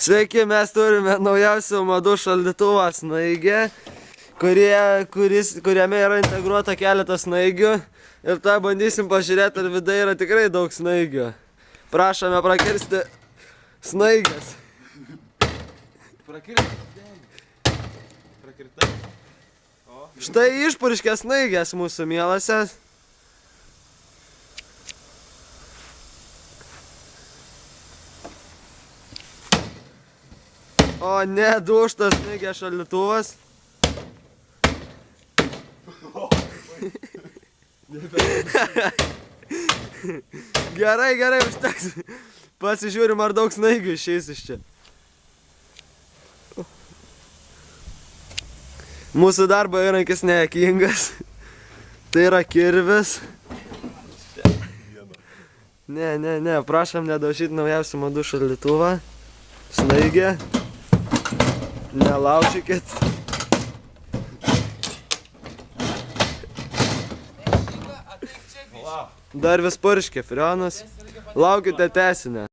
Sveiki, mes turime naujausių madų šaldytuvą snaigę, kuriame yra integruota keletas snaigių. Ir tą bandysim pažiūrėti, ar vidai yra tikrai daug snaigių. Prašome prakirsti snaigės. Prakirtai. Štai išpurškė snaigės mūsų mielasias. O ne, dūštas snaigė šaldytuvas. Gerai, užteks. Pasižiūrim, ar daug snaigių išeis iš čia. Mūsų darbo įrankis nejuokingas. Tai yra kirvis. Ne, prašom nedaužyti naujausių madų šaldytuvą. Snaigė. Nelaužykit. Dar vis purškė freonas. Laukite tęsinę.